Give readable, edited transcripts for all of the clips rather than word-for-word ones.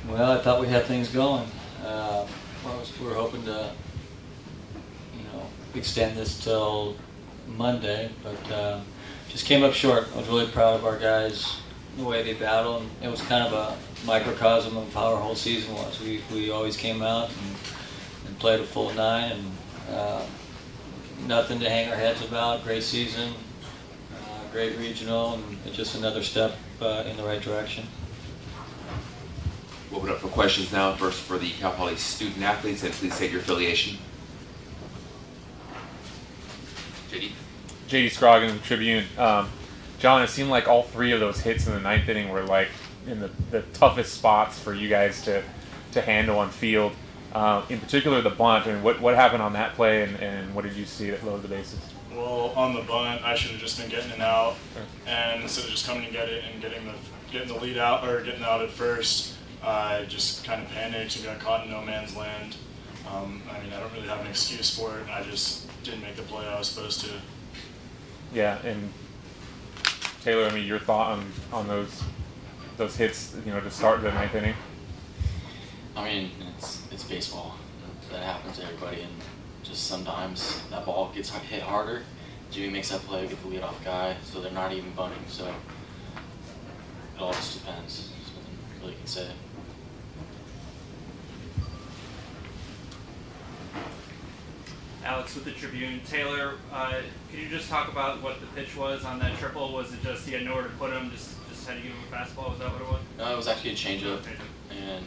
Well, I thought we had things going. We were hoping to, extend this till Monday, but just came up short. I was really proud of our guys, the way they battled. And it was kind of a microcosm of how our whole season was. We always came out and played a full 9, and nothing to hang our heads about. Great season, great regional, and just another step in the right direction. We'll open up for questions now. First for the Cal Poly student athletes, and please state your affiliation. JD Scroggin, Tribune. John, it seemed like all 3 of those hits in the 9th inning were like in the toughest spots for you guys to handle on field. In particular, the bunt. I mean, what happened on that play, and what did you see that loaded the bases? Well, on the bunt, I should have just been getting it out, and instead of just coming to get it and getting the lead out or getting out at first, I just kind of panicked and got caught in no man's land. I mean, I don't really have an excuse for it. I just didn't make the play I was supposed to. Yeah, and Taylor, I mean, your thought on those hits, to start the 9th inning? I mean, it's baseball. That happens to everybody, and just sometimes that ball gets hit harder. Jimmy makes that play, get the leadoff guy, so they're not even bunting. So it all just depends. There's nothing really can say. Alex with the Tribune. Taylor, could you just talk about what the pitch was on that triple? Was it just he had nowhere to put him, just had to give him a fastball? Was that what it was? No, it was actually a changeup. And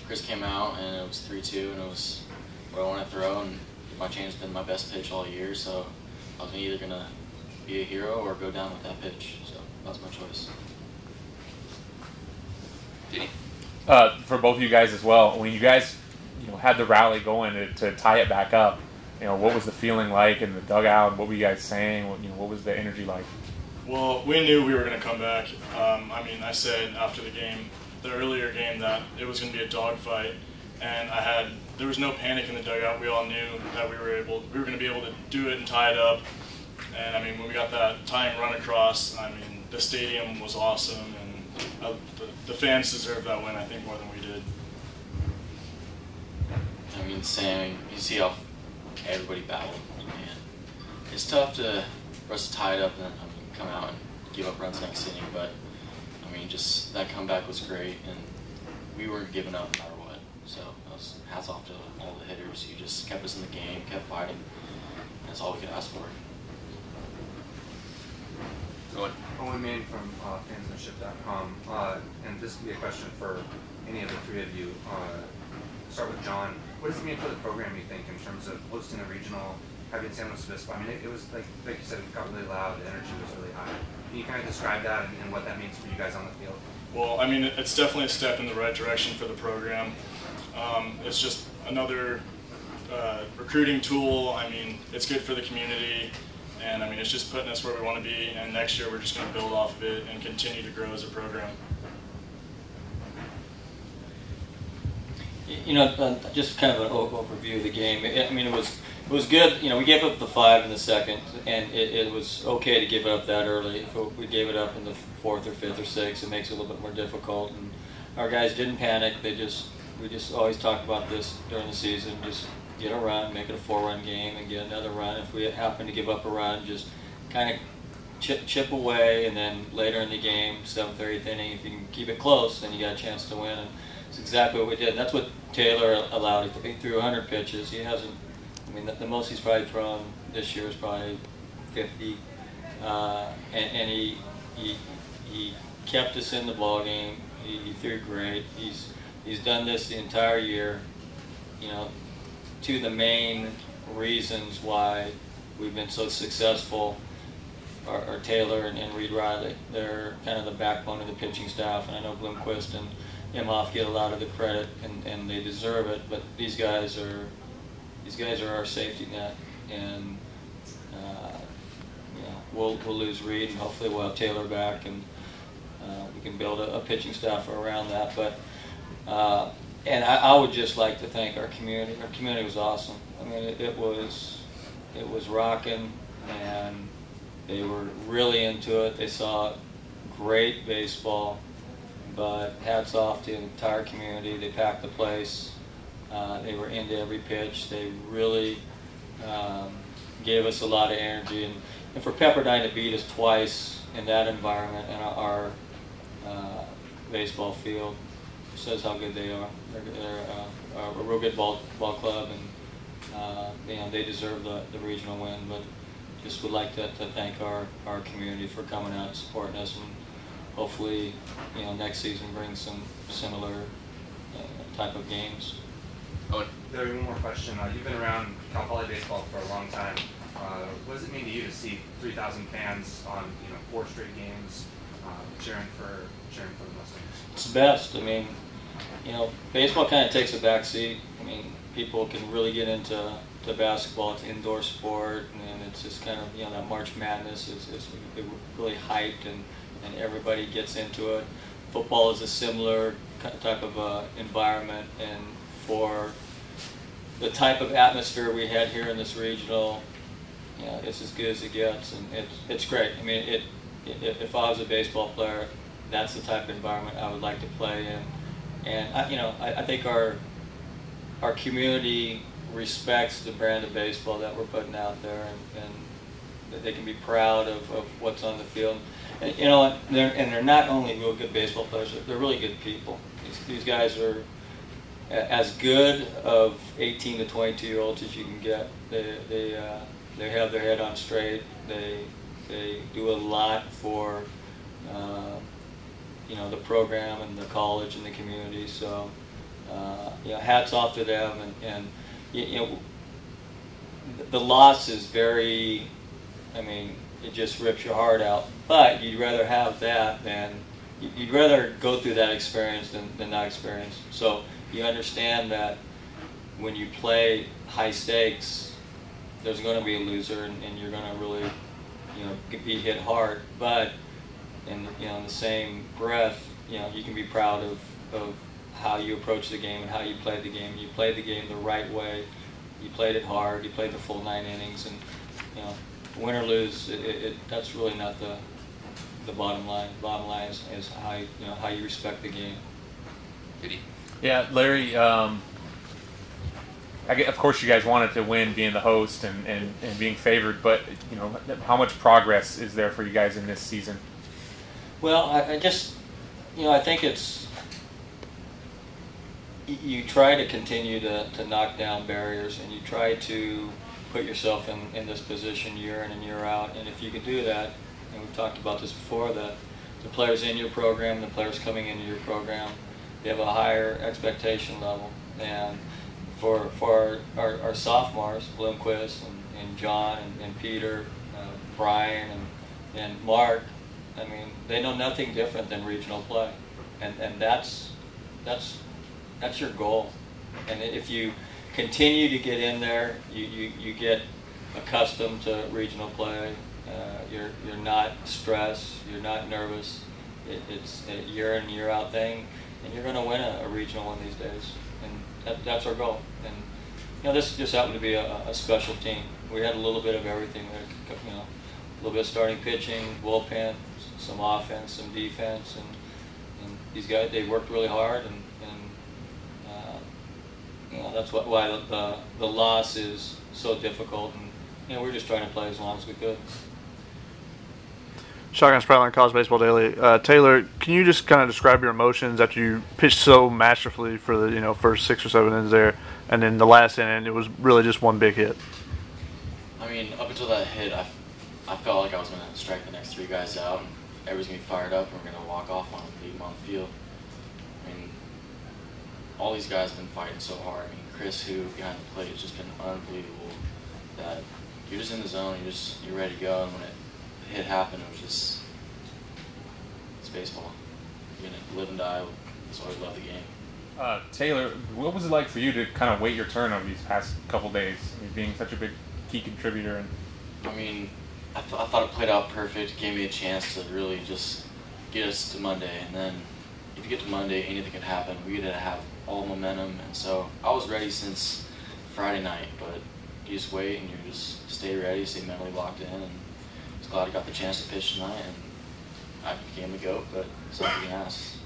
Chris came out, and it was 3-2, and it was what I wanted to throw, and my change has been my best pitch all year, so I was either going to be a hero or go down with that pitch, so that was my choice. For both of you guys as well, when you guys had the rally going to tie it back up, what was the feeling like in the dugout? What were you guys saying? What was the energy like? Well, we knew we were going to come back. I mean, I said after the earlier game, that it was going to be a dogfight, and there was no panic in the dugout. We all knew that we were going to be able to do it and tie it up. And I mean, when we got that tying run across, I mean, the stadium was awesome, and the fans deserved that win, I think, more than we did. I mean, Sam, you see how everybody battled, and it's tough for us to tie it up and come out and give up runs next inning, but I mean, just that comeback was great, and we weren't giving up no matter what. So that was hats off to all the hitters. You just kept us in the game, kept fighting, and that's all we could ask for. Owen Main from fansmanship.com, and this would be a question for any of the 3 of you. Start with John. What does it mean for the program, you think, in terms of hosting a regional, having San Luis Obispo? I mean, it was like you said, it got really loud, the energy was really high. Can you kind of describe that and what that means for you guys on the field? Well, I mean, it's definitely a step in the right direction for the program. It's just another recruiting tool. I mean, it's good for the community, and I mean, it's just putting us where we want to be, and next year we're just going to build off of it and continue to grow as a program. Just kind of an overview of the game. I mean, it was good. We gave up the 5 in the second, and it was okay to give it up that early. If we gave it up in the 4th or 5th or 6th, it makes it a little bit more difficult. And our guys didn't panic. We just always talk about this during the season. Just get a run, make it a 4-run game, and get another run. If we happen to give up a run, just kind of chip away, and then later in the game, 7th or 8th inning, if you can keep it close, then you got a chance to win. And it's exactly what we did. And that's what Taylor allowed. He threw 100 pitches. He hasn't. I mean, the most he's probably thrown this year is probably 50, and he kept us in the ball game. He threw great. He's done this the entire year. To the main reasons why we've been so successful are Taylor and Reed Riley. They're kind of the backbone of the pitching staff, and I know Bloomquist and Imhoff get a lot of the credit, and they deserve it. But these guys are our safety net, and we'll lose Reed, and hopefully we'll have Taylor back, and we can build a pitching staff around that. But and I would just like to thank our community. Our community was awesome. I mean, it was rocking, and they were really into it. They saw great baseball, but hats off to the entire community. They packed the place. They were into every pitch. They really gave us a lot of energy. And for Pepperdine to beat us twice in that environment and our baseball field says how good they are. They're a real good ball club, and they deserve the regional win. But just would like to thank our community for coming out and supporting us, and hopefully next season brings some similar type of games. Owen? Larry, one more question. You've been around Cal Poly baseball for a long time. What does it mean to you to see 3,000 fans on 4 straight games cheering for the Mustangs? It's the best. I mean, baseball kind of takes a back seat. I mean, people can really get into basketball. It's an indoor sport, and it's just kind of that March Madness is really hyped, and everybody gets into it. Football is a similar type of environment, and for the type of atmosphere we had here in this regional, it's as good as it gets, and it's great. I mean, if I was a baseball player, that's the type of environment I would like to play in, and I think our community respects the brand of baseball that we're putting out there, and that they can be proud of what's on the field. And they're not only real good baseball players; they're really good people. These guys are as good of 18 to 22-year-olds as you can get. They have their head on straight. They do a lot for the program and the college and the community. So hats off to them. And the loss is very. I mean, it just rips your heart out. But you'd rather have that than you'd rather go through that experience than not experience. So you understand that when you play high stakes, there's going to be a loser, and you're going to really, be hit hard. But in the same breath, you can be proud of how you approach the game and how you played the game. You played the game the right way. You played it hard. You played the full 9 innings, and win or lose, that's really not the bottom line. The bottom line is how you respect the game. Did Yeah, Larry, of course you guys wanted to win being the host and being favored, but how much progress is there for you guys in this season? Well, I just, I think it's, you try to continue to knock down barriers, and you try to put yourself in this position year in and year out, and if you can do that, and we've talked about this before, that the players in your program, the players coming into your program, they have a higher expectation level. And for our sophomores, Bloomquist and John and Peter, Bryan and Mark, I mean, they know nothing different than regional play, and that's your goal. And if you continue to get in there, you get accustomed to regional play. You're not stressed, you're not nervous. It's a year in, year out thing, and you're going to win a regional one these days. And that's our goal. And this just happened to be a special team. We had a little bit of everything. We had, a little bit of starting pitching, bullpen, some offense, some defense, and these guys, they worked really hard, and that's why the loss is so difficult, and we're just trying to play as long as we could. Shotgun Spratling, College Baseball Daily. Taylor, can you just kind of describe your emotions after you pitched so masterfully for the first 6 or 7 innings there, and then the last inning it was really just one big hit? I mean, up until that hit, I felt like I was going to strike the next 3 guys out, and everybody's going to be fired up, and we're going to walk off on them, leave them on the field. I mean, all these guys have been fighting so hard. I mean, Chris, who behind the plate, has just been unbelievable. That you're just in the zone, you're ready to go, and when it hit happened, it was just, it's baseball. You're gonna live and die. That's why we love the game. Taylor, what was it like for you to kind of wait your turn over these past couple days? I mean, being such a big key contributor. I mean, I thought it played out perfect. It gave me a chance to really just get us to Monday, and then if you get to Monday, anything can happen. We had to have all momentum, and so I was ready since Friday night, but you just wait and you just stay ready, stay mentally locked in, and I was glad I got the chance to pitch tonight, and I became the GOAT, but it's not being asked.